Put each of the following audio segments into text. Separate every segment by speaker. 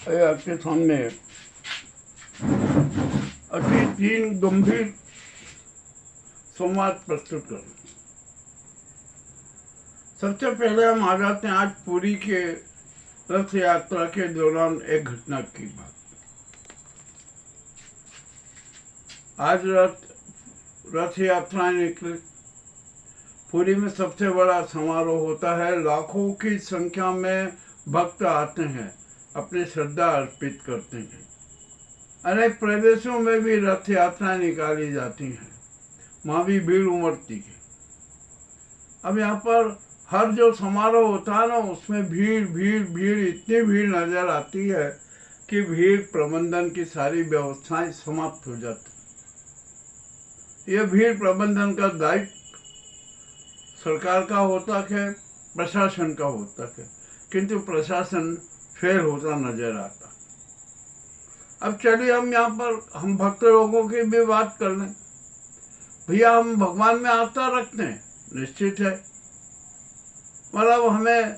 Speaker 1: आपके सामने अति तीन गंभीर संवाद प्रस्तुत करूं। सबसे पहले हम आ जाते हैं आज पुरी के रथ यात्रा के दौरान एक घटना की बात। आज रथ यात्रा निकली। पुरी में सबसे बड़ा समारोह होता है। लाखों की संख्या में भक्त आते हैं, अपनी श्रद्धा अर्पित करते हैं। अनेक प्रदेशों में भी रथ यात्रा निकाली जाती हैं, वहाँ भी भीड़ उमड़ती है। अब यहाँ पर हर जो समारोह होता है ना, उसमें भीड़ भीड़ भीड़ इतनी भीड़ नजर आती है कि भीड़ प्रबंधन की सारी व्यवस्थाएं समाप्त हो जाती। यह भीड़ प्रबंधन का दायित्व सरकार का होता है, प्रशासन का होता है, किंतु प्रशासन फेल होता नजर आता। अब चलिए हम यहाँ पर हम भक्त लोगों की भी बात कर लें। भैया हम भगवान में आस्था रखते हैं, निश्चित है, मतलब हमें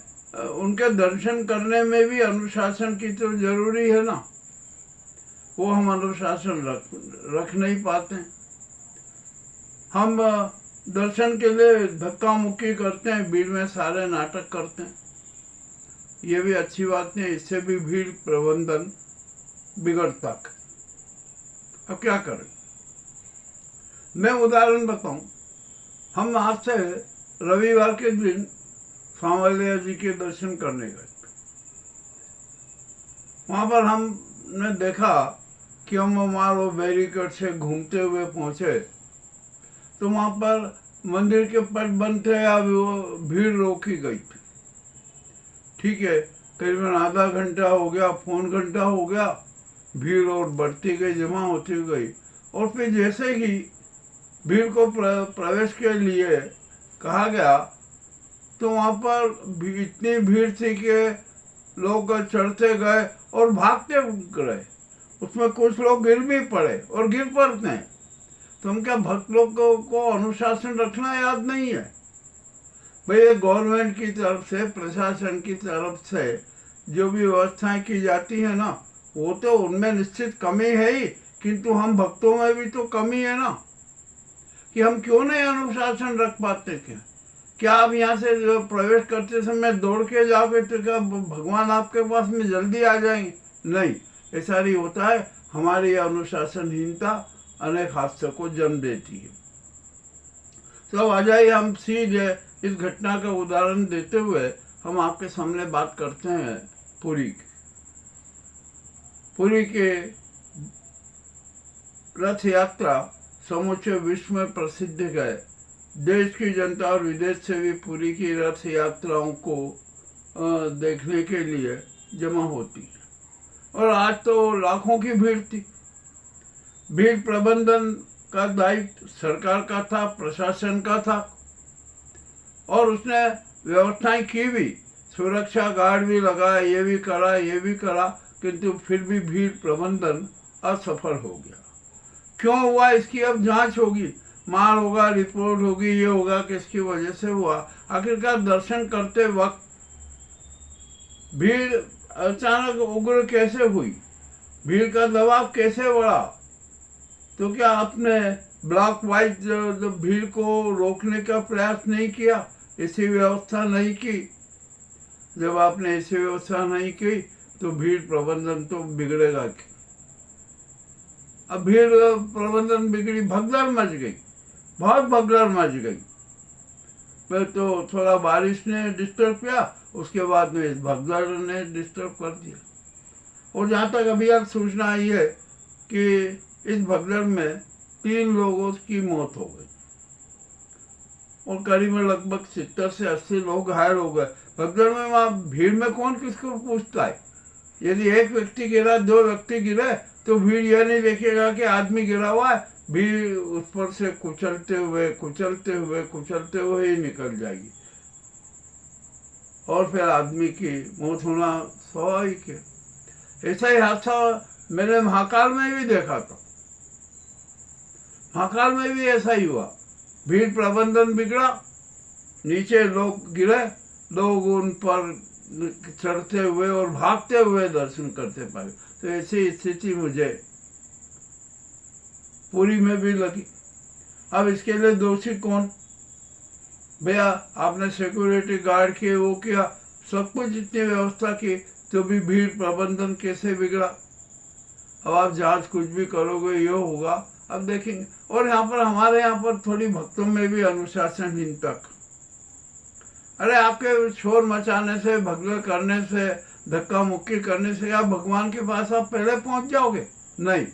Speaker 1: उनके दर्शन करने में भी अनुशासन की तो जरूरी है ना। वो हम अनुशासन रख नहीं पाते। हम दर्शन के लिए धक्का मुक्की करते हैं, भीड़ में सारे नाटक करते हैं। ये भी अच्छी बात नहीं, इससे भी भीड़ प्रबंधन बिगड़ता है। अब क्या करें? मैं उदाहरण बताऊं। हम आज से रविवार के दिन सांवलिया जी के दर्शन करने गए। वहां पर हमने देखा कि हम हमारे बैरिकेड से घूमते हुए पहुंचे तो वहां पर मंदिर के पट बंद थे, अब वो भीड़ रोकी गई थी। ठीक है, करीबन आधा घंटा हो गया, पौन घंटा हो गया, भीड़ और बढ़ती गई, जमा होती गई। और फिर जैसे ही भीड़ को प्रवेश के लिए कहा गया तो वहाँ पर इतनी भीड़ थी कि लोग चढ़ते गए और भागते गए। उसमें कुछ लोग गिर भी पड़े और गिर पड़ते हैं। तो हम क्या भक्त लोग को अनुशासन रखना याद नहीं है? भाई ये गवर्नमेंट की तरफ से, प्रशासन की तरफ से जो भी व्यवस्थाएं की जाती है ना, वो तो उनमें निश्चित कमी है ही, किंतु हम भक्तों में भी तो कमी है ना, कि हम क्यों नहीं अनुशासन रख पाते। क्या आप यहाँ से जो प्रवेश करते समय दौड़ के जाओगे तो क्या भगवान आपके पास में जल्दी आ जाएंगे? नहीं, ऐसा नहीं होता है। हमारी अनुशासनहीनता अनेक हादसों को जन्म देती है। तो आ जाइए हम सीधे इस घटना का उदाहरण देते हुए हम आपके सामने बात करते हैं पुरी की। पुरी के रथ यात्रा समूचे विश्व में प्रसिद्ध है। देश की जनता और विदेश से भी पुरी की रथ यात्राओं को देखने के लिए जमा होती है। और आज तो लाखों की भीड़ थी। भीड़ प्रबंधन का दायित्व सरकार का था, प्रशासन का था, और उसने व्यवस्थाएं की भी, सुरक्षा गार्ड भी लगाया, ये भी करा, किंतु फिर भी भीड़ प्रबंधन असफल हो गया। क्यों हुआ इसकी अब जांच होगी, मार होगा, रिपोर्ट होगी, ये होगा किसकी वजह से हुआ। आखिरकार दर्शन करते वक्त भीड़ अचानक उग्र कैसे हुई, भीड़ का दबाव कैसे बढ़ा? तो क्या आपने ब्लॉक वाइज जो भीड़ को रोकने का प्रयास नहीं किया, ऐसी व्यवस्था नहीं की? जब आपने ऐसी व्यवस्था नहीं की तो भीड़ प्रबंधन तो बिगड़ेगा। अब भीड़ प्रबंधन बिगड़ी, भगदड़ मच गई, बहुत भगदड़ मच गई। फिर तो थोड़ा बारिश ने डिस्टर्ब किया, उसके बाद में इस भगदड़ ने डिस्टर्ब कर दिया। और जहाँ तक अभी तक सूचना आई है कि इस भगदड़ में 3 लोगों की मौत हो गई और करीबन लगभग 70 से 80 लोग घायल हो गए। भगदड़ में वहाँ भीड़ में कौन किसको पूछता है? यदि एक व्यक्ति गिरा, 2 व्यक्ति गिरे, तो भीड़ यह नहीं देखेगा कि आदमी गिरा हुआ है, भीड़ उस पर से कुचलते हुए ही निकल जाएगी और फिर आदमी की मौत होना स्वाभाविक है। ऐसा ही हादसा मैंने महाकाल में भी देखा था। महाकाल में भी ऐसा ही हुआ, भीड़ प्रबंधन बिगड़ा, नीचे लोग गिरे, लोग उन पर चढ़ते हुए और भागते हुए दर्शन करते पाए। तो ऐसी स्थिति मुझे पुरी में भी लगी। अब इसके लिए दोषी कौन? भैया आपने सिक्योरिटी गार्ड किए, वो किया, सब कुछ इतनी व्यवस्था की, तो भी भीड़ प्रबंधन कैसे बिगड़ा? अब आप जांच कुछ भी करोगे ये होगा, अब देखेंगे। और यहाँ पर हमारे यहाँ पर थोड़ी भक्तों में भी अनुशासनहीनता। अरे आपके शोर मचाने से, भगदड़ करने से, धक्का मुक्की करने से आप भगवान के पास आप पहले पहुंच जाओगे? नहीं,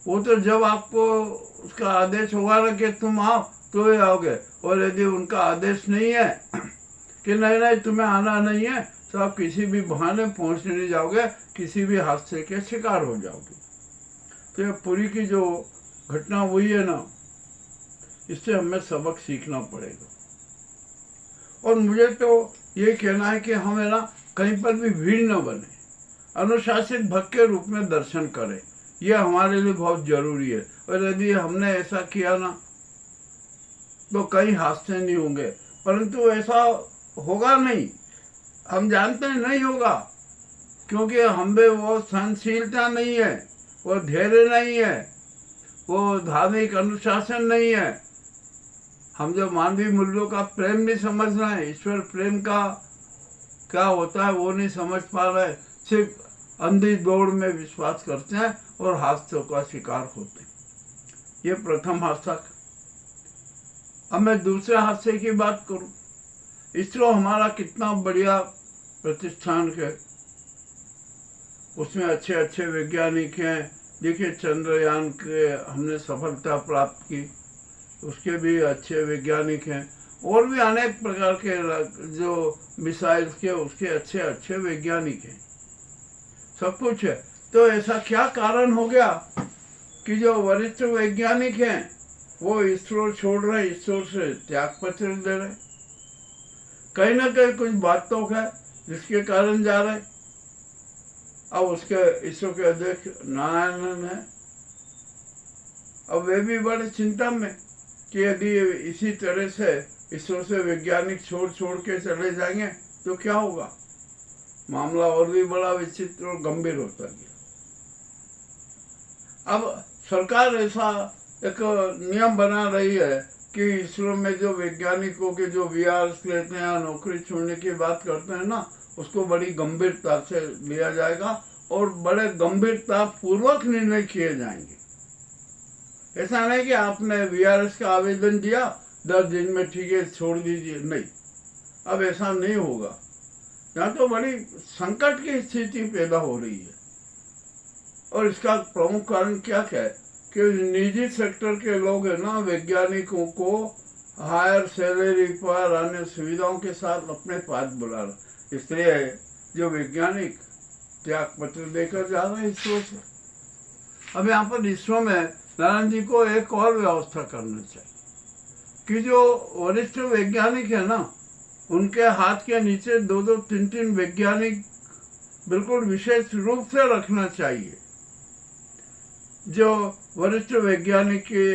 Speaker 1: वो तो जब आपको उसका आदेश होगा ना कि तुम आओ तो ही आओगे। और यदि उनका आदेश नहीं है कि नहीं तुम्हें आना नहीं है, तो आप किसी भी बहाने पहुंच नहीं जाओगे, किसी भी हादसे के शिकार हो जाओगे। तो ये पुरी की जो घटना हुई है ना, इससे हमें सबक सीखना पड़ेगा। और मुझे तो ये कहना है कि हमें ना कहीं पर भी भीड़ न बने, अनुशासित भक्त के रूप में दर्शन करें, यह हमारे लिए बहुत जरूरी है। और यदि हमने ऐसा किया ना तो कई हादसे नहीं होंगे, परंतु ऐसा होगा नहीं, हम जानते हैं नहीं होगा, क्योंकि हम में वो सहनशीलता नहीं है, वो धैर्य नहीं है, वो धार्मिक अनुशासन नहीं है। हम जो मानवीय मूल्यों का प्रेम नहीं समझ रहे हैं, ईश्वर प्रेम का क्या होता है वो नहीं समझ पा रहे, सिर्फ अंधी दौड़ में विश्वास करते हैं और हादसों का शिकार होते हैं। ये प्रथम हादसा। अब मैं दूसरे हादसे की बात करूं। इसरो हमारा कितना बढ़िया प्रतिष्ठान है, उसमें अच्छे अच्छे वैज्ञानिक हैं। देखिए चंद्रयान के हमने सफलता प्राप्त की, उसके भी अच्छे वैज्ञानिक हैं, और भी अनेक प्रकार के जो मिसाइल्स के उसके अच्छे अच्छे वैज्ञानिक हैं, सब कुछ है। तो ऐसा क्या कारण हो गया कि जो वरिष्ठ वैज्ञानिक हैं वो इसरो छोड़ रहे, इसरो से त्याग पत्र दे रहे? कहीं ना कहीं कुछ बात तो है जिसके कारण जा रहे। अब उसके इसरो के अध्यक्ष नारायणन है, अब वे भी बड़े चिंता में कि यदि इसी तरह से इसरो से वैज्ञानिक छोड़ के चले जाएंगे तो क्या होगा। मामला और भी बड़ा विचित्र और गंभीर होता गया। अब सरकार ऐसा एक नियम बना रही है कि इसरो में जो वैज्ञानिकों के जो वीआरएस लेते हैं, नौकरी छोड़ने की बात करते हैं ना, उसको बड़ी गंभीरता से लिया जाएगा और बड़े गंभीरता पूर्वक निर्णय किए जाएंगे। ऐसा नहीं कि आपने वीआरएस का आवेदन दिया 10 दिन में ठीक है छोड़ दीजिए, नहीं, अब ऐसा नहीं होगा। यहाँ तो बड़ी संकट की स्थिति पैदा हो रही है। और इसका प्रमुख कारण क्या है कि निजी सेक्टर के लोग है ना, वैज्ञानिकों को हायर सैलरी पर अन्य सुविधाओं के साथ अपने पास बुला रहे, इसलिए जो वैज्ञानिक त्याग पत्र देकर जा रहे हैं इसरो से। अब यहाँ पर इसरो में नारायण जी को एक और व्यवस्था करना चाहिए कि जो वरिष्ठ वैज्ञानिक है ना, उनके हाथ के नीचे 2-2, 3-3 वैज्ञानिक बिल्कुल विशेष रूप से रखना चाहिए, जो वरिष्ठ वैज्ञानिक की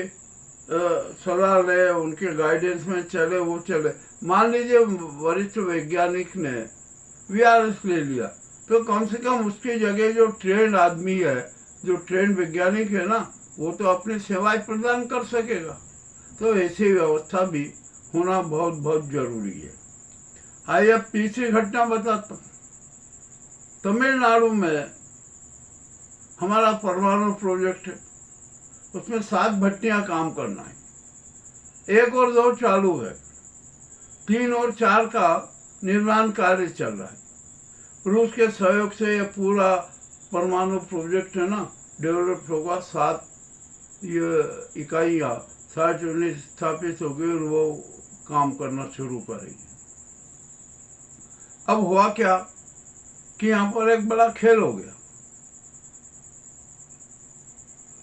Speaker 1: सलाह ले, उनके गाइडेंस में चले, वो चले। मान लीजिए वरिष्ठ वैज्ञानिक ने वीआरएस ले लिया, तो कम से कम उसकी जगह जो ट्रेंड आदमी है, जो ट्रेंड वैज्ञानिक है ना, वो तो अपनी सेवाएं प्रदान कर सकेगा। तो ऐसी व्यवस्था भी होना बहुत बहुत जरूरी है। आइए अब तीसरी घटना बताता हूँ। तमिलनाडु में हमारा परमाणु प्रोजेक्ट है, उसमें 7 भट्टियां काम करना है, 1 और 2 चालू है, 3 और 4 का निर्माण कार्य चल रहा है। रूस के सहयोग से यह पूरा परमाणु प्रोजेक्ट है ना डेवलप होगा। 7 इकाइयाँ 7 यूनिट स्थापित हो गई और वो काम करना शुरू करेगी। अब हुआ क्या कि यहाँ पर एक बड़ा खेल हो गया।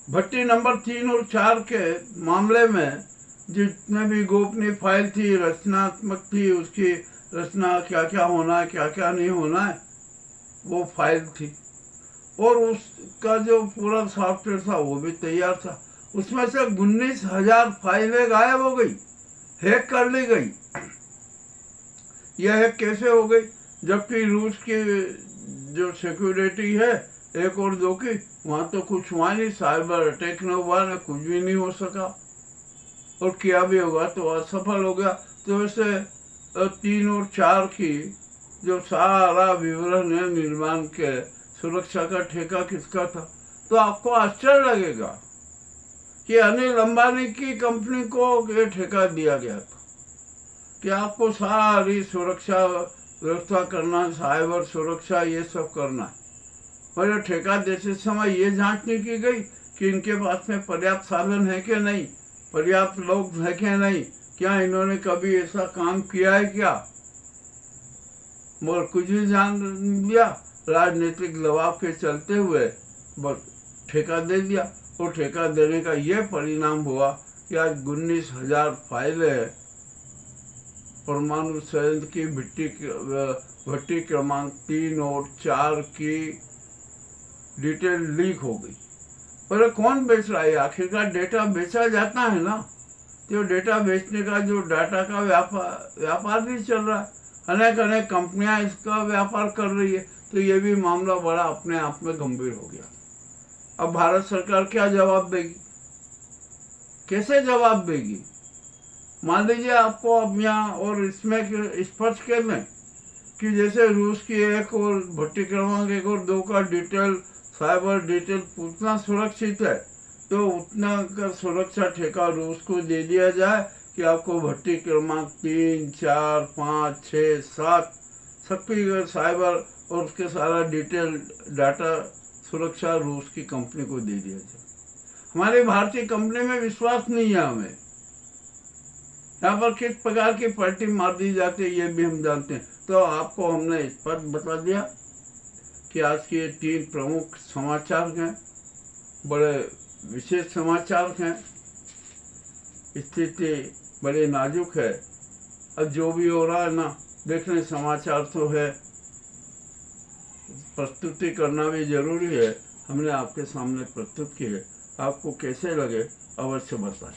Speaker 1: भट्टी नंबर 3 और 4 के मामले में जितने भी गोपनीय फाइल थी, रचनात्मक थी, उसकी रचना क्या क्या होना है, क्या क्या नहीं होना है, वो फाइल थी। और उसका जो पूरा सॉफ्टवेयर था वो भी तैयार था। उसमें से 19,000 फाइलें गायब हो गई, हैक कर ली गई। यह हैक कैसे हो गई? जबकि रूस की जो सिक्योरिटी है 1 और 2 की, वहाँ तो कुछ हुआ नहीं, साइबर अटैक न हुआ, न कुछ भी नहीं हो सका, और किया भी होगा तो असफल हो गया। तो वैसे 3 और 4 की जो सारा विवरण है निर्माण के, सुरक्षा का ठेका किसका था? तो आपको आश्चर्य लगेगा कि अनिल अंबानी की कंपनी को ये ठेका दिया गया था कि आपको सारी सुरक्षा व्यवस्था करना, साइबर सुरक्षा ये सब करना है। और ये ठेका देते समय ये जांच नहीं की गई कि इनके पास में पर्याप्त साधन है कि नहीं, पर्याप्त लोग है कि नहीं, क्या इन्होंने कभी ऐसा काम किया है क्या? और कुछ भी जान लिया, राजनीतिक दबाव के चलते हुए बस ठेका दे दिया। और ठेका देने का ये परिणाम हुआ कि आज 19,000 फाइलें परमाणु संयंत्र की भट्टी क्रमांक 3 और 4 की डिटेल लीक हो गई। पर कौन बेच रहा है? आखिरकार डेटा बेचा जाता है ना, तो डेटा बेचने का जो डाटा का व्यापार भी चल रहा है, अनेक कंपनियां इसका व्यापार कर रही है। तो ये भी मामला बड़ा अपने आप में गंभीर हो गया। अब भारत सरकार क्या जवाब देगी? कैसे जवाब देगी? मान लीजिए आपको अब यहाँ और इसमें स्पष्ट कर लें कि जैसे रूस की 1 और भट्टी क्रमांक 1 और 2 का डिटेल, साइबर डिटेल उतना सुरक्षित है, तो उतना का सुरक्षा ठेका रूस को दे दिया जाए कि आपको भट्टी क्रमांक 3, 4, 5, 6, 7 सबकी साइबर और उसके सारा डिटेल डाटा सुरक्षा रूस की कंपनी को दे दिया जाए। हमारी भारतीय कंपनी में विश्वास नहीं है हमें। यहाँ पर किस प्रकार की पलटी मार दी जाती है ये भी हम जानते हैं। तो आपको हमने स्पष्ट बता दिया कि आज के ये 3 प्रमुख समाचार हैं, बड़े विशेष समाचार हैं। स्थिति बड़ी नाजुक है। अब जो भी हो रहा है ना, देखने समाचार तो है, प्रस्तुति करना भी जरूरी है। हमने आपके सामने प्रस्तुत की है। आपको कैसे लगे अवश्य बताएं।